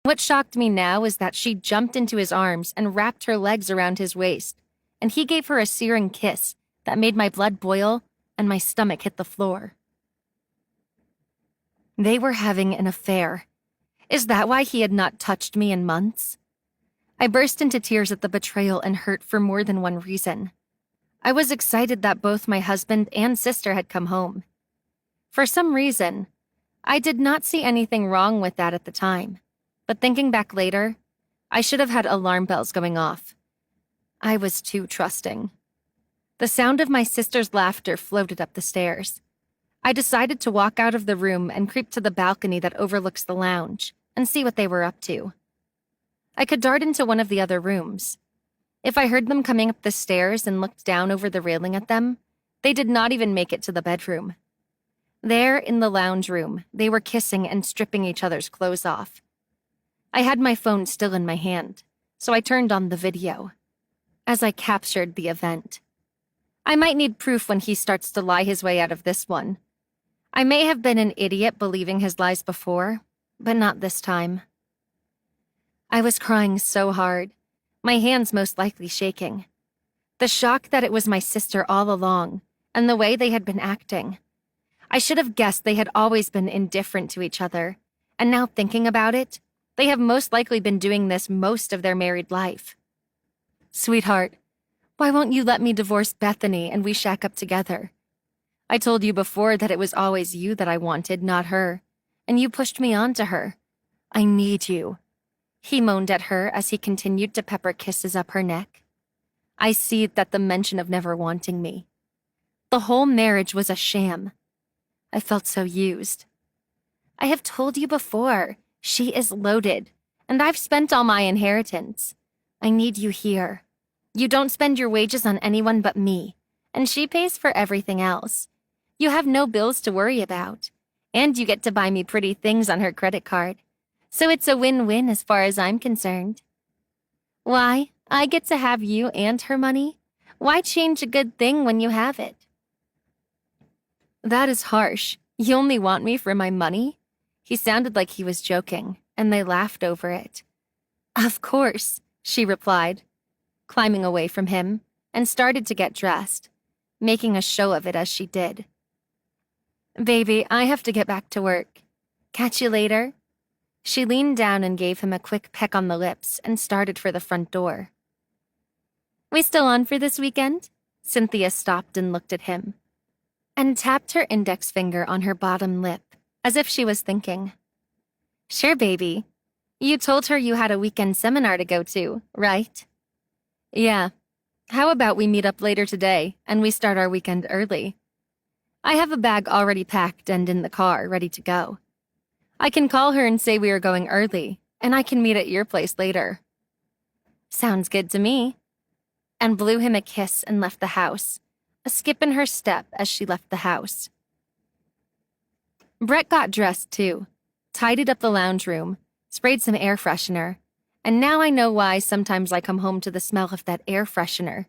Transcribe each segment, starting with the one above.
What shocked me now is that she jumped into his arms and wrapped her legs around his waist, and he gave her a searing kiss that made my blood boil and my stomach hit the floor. They were having an affair. Is that why he had not touched me in months? I burst into tears at the betrayal and hurt for more than one reason. I was excited that both my husband and sister had come home. For some reason, I did not see anything wrong with that at the time, but thinking back later, I should have had alarm bells going off. I was too trusting. The sound of my sister's laughter floated up the stairs. I decided to walk out of the room and creep to the balcony that overlooks the lounge and see what they were up to. I could dart into one of the other rooms. If I heard them coming up the stairs and looked down over the railing at them, they did not even make it to the bedroom. There, in the lounge room, they were kissing and stripping each other's clothes off. I had my phone still in my hand, so I turned on the video. As I captured the event. I might need proof when he starts to lie his way out of this one. I may have been an idiot believing his lies before, but not this time. I was crying so hard, my hands most likely shaking. The shock that it was my sister all along, and the way they had been acting. I should have guessed they had always been indifferent to each other, and now thinking about it, they have most likely been doing this most of their married life. Sweetheart, why won't you let me divorce Bethany and we shack up together? I told you before that it was always you that I wanted, not her, and you pushed me on to her. I need you. He moaned at her as he continued to pepper kisses up her neck. I seethed at the mention of never wanting me. The whole marriage was a sham. I felt so used. I have told you before, she is loaded, and I've spent all my inheritance. I need you here. You don't spend your wages on anyone but me, and she pays for everything else. You have no bills to worry about, and you get to buy me pretty things on her credit card. So it's a win-win as far as I'm concerned. Why, I get to have you and her money? Why change a good thing when you have it? That is harsh. You only want me for my money? He sounded like he was joking, and they laughed over it. Of course, she replied, climbing away from him, and started to get dressed, making a show of it as she did. Baby, I have to get back to work. Catch you later. She leaned down and gave him a quick peck on the lips and started for the front door. We still on for this weekend? Cynthia stopped and looked at him, and tapped her index finger on her bottom lip, as if she was thinking. Sure, baby. You told her you had a weekend seminar to go to, right? Yeah. How about we meet up later today, and we start our weekend early? I have a bag already packed and in the car, ready to go. I can call her and say we are going early, and I can meet at your place later. Sounds good to me. And blew him a kiss and left the house, a skip in her step as she left the house. Brett got dressed too, tidied up the lounge room, sprayed some air freshener, and now I know why sometimes I come home to the smell of that air freshener.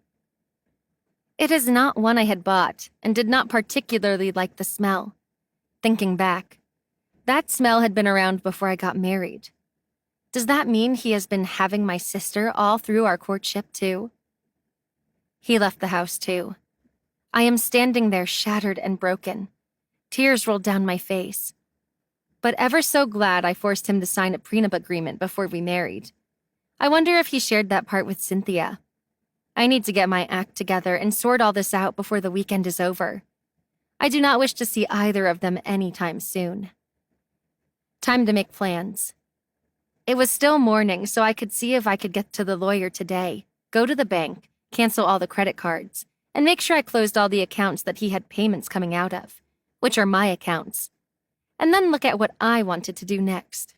It is not one I had bought and did not particularly like the smell. Thinking back, that smell had been around before I got married. Does that mean he has been having my sister all through our courtship too? He left the house too. I am standing there shattered and broken. Tears rolled down my face. But ever so glad I forced him to sign a prenup agreement before we married. I wonder if he shared that part with Cynthia. I need to get my act together and sort all this out before the weekend is over. I do not wish to see either of them anytime soon. Time to make plans. It was still morning, so I could see if I could get to the lawyer today, go to the bank, cancel all the credit cards, and make sure I closed all the accounts that he had payments coming out of, which are my accounts, and then look at what I wanted to do next.